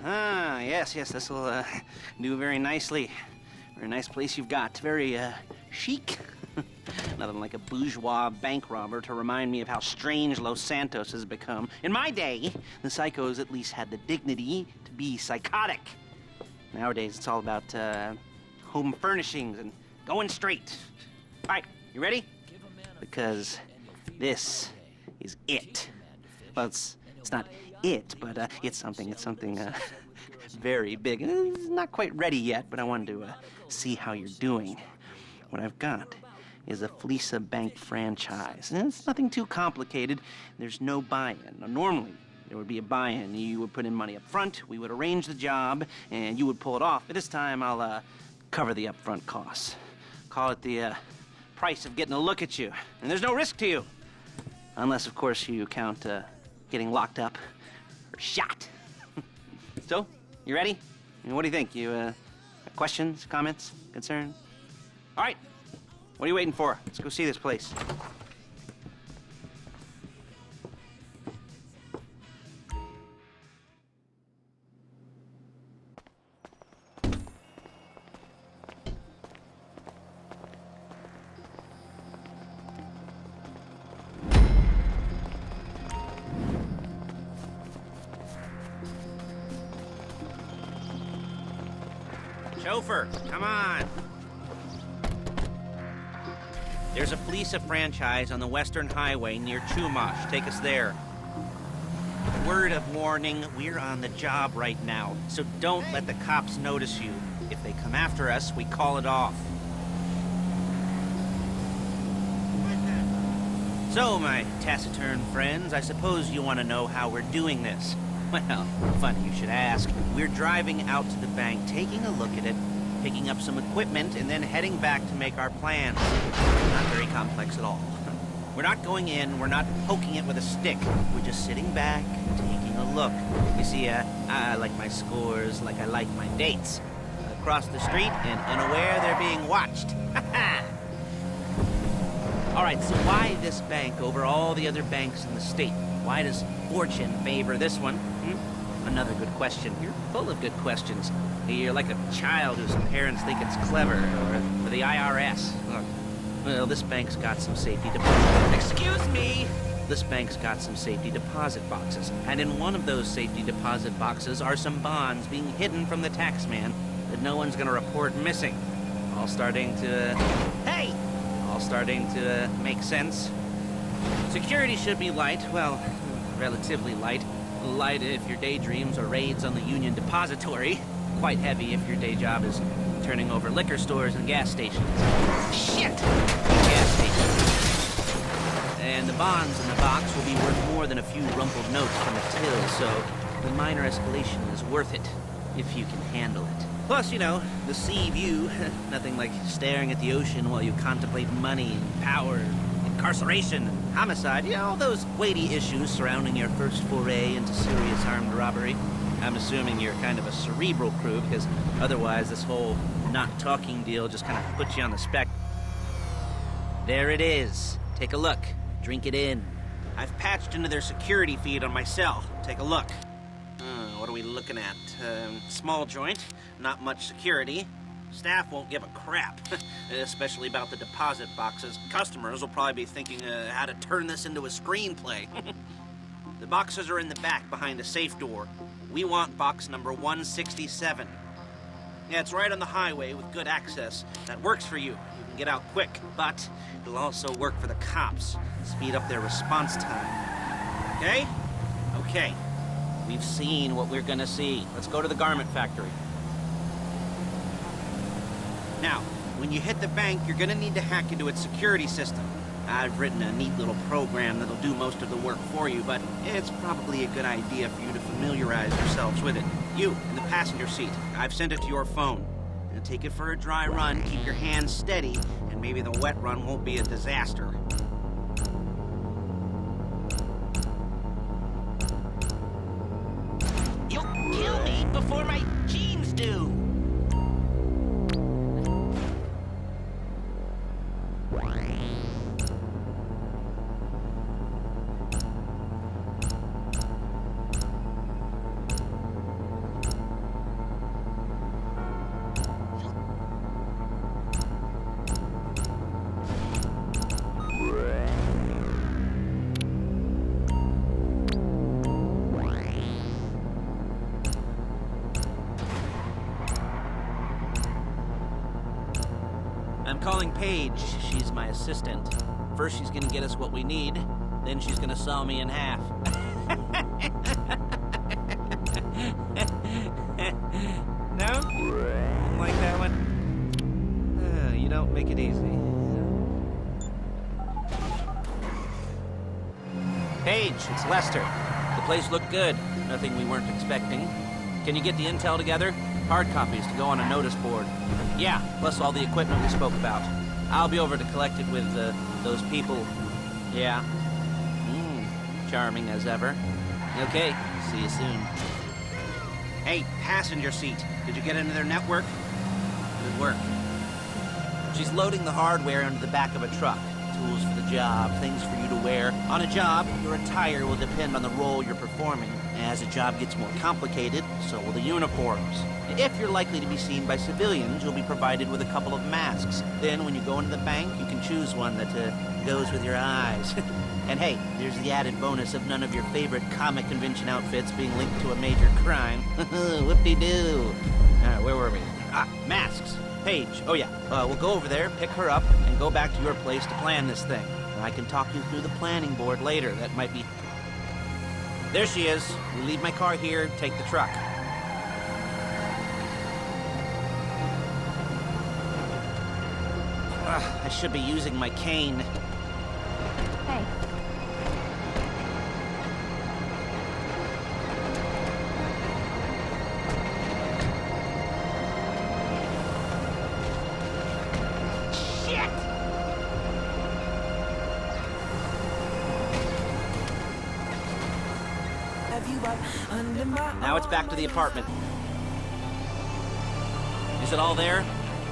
Yes, this will do very nicely. Very nice place you've got. Very chic. Nothing like a bourgeois bank robber to remind me of how strange Los Santos has become. In my day, the psychos at least had the dignity to be psychotic. Nowadays, it's all about home furnishings and going straight. All right, you ready? Because this is it. Well, it's not it, but it's something very big. It's not quite ready yet, but I wanted to see how you're doing. What I've got is a Fleeca bank franchise. And it's nothing too complicated. There's no buy-in. Now, normally, there would be a buy-in. You would put in money up front, we would arrange the job, and you would pull it off. But this time, I'll cover the upfront costs. Call it the price of getting a look at you. And there's no risk to you. Unless, of course, you count getting locked up or shot. So, you ready? I mean, what do you think? You questions, comments, concerns? All right. What are you waiting for? Let's go see this place. Chauffeur, come on. There's a Fleeca franchise on the Western Highway near Chumash. Take us there. Word of warning, we're on the job right now, so don't let the cops notice you. If they come after us, we call it off. So, my taciturn friends, I suppose you want to know how we're doing this. Well, funny you should ask. We're driving out to the bank, taking a look at it, picking up some equipment, and then heading back to make our plans. Not very complex at all. We're not going in, we're not poking it with a stick. We're just sitting back, taking a look. You see, I like my scores like I like my dates. Across the street and unaware they're being watched. All right, so why this bank over all the other banks in the state? Why does fortune favor this one? Another good question. You're full of good questions. You're like a child whose parents think it's clever, or the IRS. Look, well, this bank's got some safety deposit. Excuse me! This bank's got some safety deposit boxes, and in one of those safety deposit boxes are some bonds being hidden from the tax man that no one's gonna report missing. All starting to... Hey! All starting to make sense. Security should be light, well, relatively light. Light if your daydreams are raids on the Union Depository. Quite heavy if your day job is turning over liquor stores and gas stations. Shit! Gas stations. And the bonds in the box will be worth more than a few rumpled notes from a till, so the minor escalation is worth it, if you can handle it. Plus, you know, the sea view. Nothing like staring at the ocean while you contemplate money and power, incarceration, and homicide. You know, all those weighty issues surrounding your first foray into serious armed robbery. I'm assuming you're kind of a cerebral crew, because otherwise this whole not talking deal just kind of puts you on the spec. There it is. Take a look. Drink it in. I've patched into their security feed on my cell. Take a look. What are we looking at? Small joint, not much security. Staff won't give a crap, especially about the deposit boxes. Customers will probably be thinking how to turn this into a screenplay. The boxes are in the back behind a safe door. We want box number 167. Yeah, it's right on the highway with good access. That works for you. You can get out quick, but it'll also work for the cops. Speed up their response time. Okay? Okay. We've seen what we're gonna see. Let's go to the garment factory. Now, when you hit the bank, you're gonna need to hack into its security system. I've written a neat little program that'll do most of the work for you, but it's probably a good idea for you to familiarize yourselves with it. You, in the passenger seat, I've sent it to your phone. Now take it for a dry run, keep your hands steady, and maybe the wet run won't be a disaster. You'll kill me before my jeans do! I'm calling Paige. She's my assistant. First she's gonna get us what we need, then she's gonna saw me in half. No? Didn't like that one? You don't make it easy. Paige, it's Lester. The place looked good. Nothing we weren't expecting. Can you get the intel together? Hard copies to go on a notice board. Yeah, plus all the equipment we spoke about. I'll be over to collect it with, those people. Yeah. Charming as ever. Okay, see you soon. Hey, passenger seat. Did you get into their network? Good work. She's loading the hardware into the back of a truck. Tools for the job, things for you to wear. On a job, your attire will depend on the role you're performing. As the job gets more complicated, so will the uniforms. If you're likely to be seen by civilians, you'll be provided with a couple of masks. Then, when you go into the bank, you can choose one that goes with your eyes. And hey, there's the added bonus of none of your favorite comic convention outfits being linked to a major crime. Whoop-de-doo. Where were we? Masks. Paige. Oh yeah. We'll go over there, pick her up, and go back to your place to plan this thing. I can talk you through the planning board later. That might be... There she is. We leave my car here, take the truck. I should be using my cane. Hey. Now it's back to the apartment. Is it all there?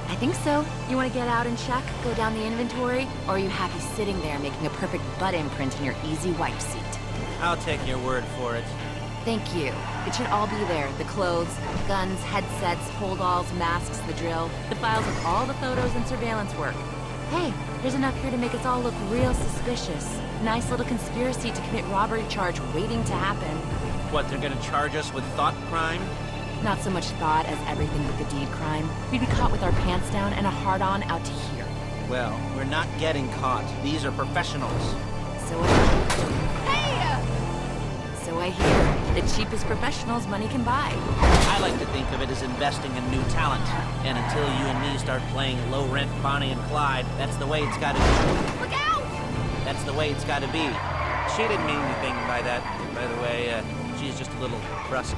I think so. You want to get out and check, go down the inventory, or are you happy sitting there making a perfect butt imprint in your easy wipe seat? I'll take your word for it. Thank you. It should all be there. The clothes, guns, headsets, holdalls, masks, the drill, the files of all the photos and surveillance work. Hey, there's enough here to make us all look real suspicious. Nice little conspiracy to commit robbery charge waiting to happen. What, they're gonna charge us with thought crime? Not so much thought as everything but the deed crime. We'd be caught with our pants down and a hard-on out to here. Well, we're not getting caught. These are professionals. So I hear. Hey! So I hear. The cheapest professionals money can buy. I like to think of it as investing in new talent. And until you and me start playing low-rent Bonnie and Clyde, that's the way it's gotta be. Look out! That's the way it's gotta be. She didn't mean anything by that, by the way. She's just a little brusque.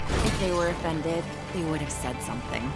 If they were offended, they would have said something.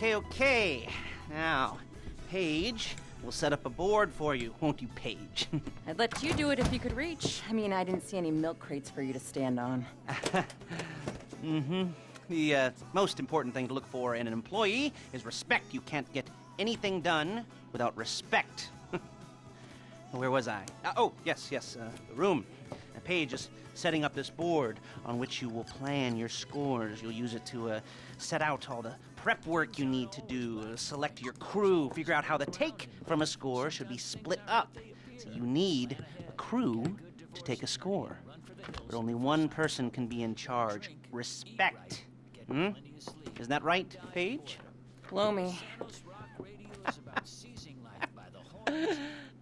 Okay. Now, Paige, we'll set up a board for you, won't you, Paige? I'd let you do it if you could reach. I mean, I didn't see any milk crates for you to stand on. The most important thing to look for in an employee is respect. You can't get anything done without respect. Where was I? Yes, the room. Paige is setting up this board on which you will plan your scores. You'll use it to set out all the prep work you need to do, select your crew, figure out how the take from a score should be split up. So you need a crew to take a score. But only one person can be in charge. Respect. Isn't that right, Paige? Blow me.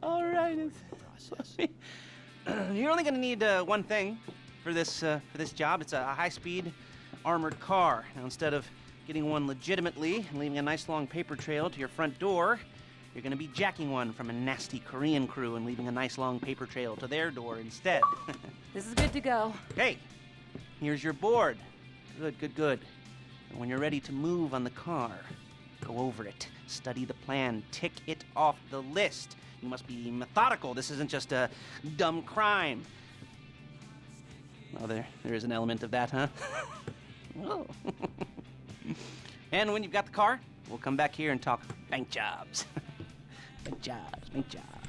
All right. You're only going to need one thing for this job. It's a high-speed armored car. Now, instead of getting one legitimately and leaving a nice long paper trail to your front door, you're going to be jacking one from a nasty Korean crew and leaving a nice long paper trail to their door instead. This is good to go. Okay, here's your board. Good. And when you're ready to move on the car, go over it, study the plan, tick it off the list. You must be methodical. This isn't just a dumb crime. Oh, there is an element of that, huh? Oh. And when you've got the car, we'll come back here and talk bank jobs. Bank jobs, bank jobs.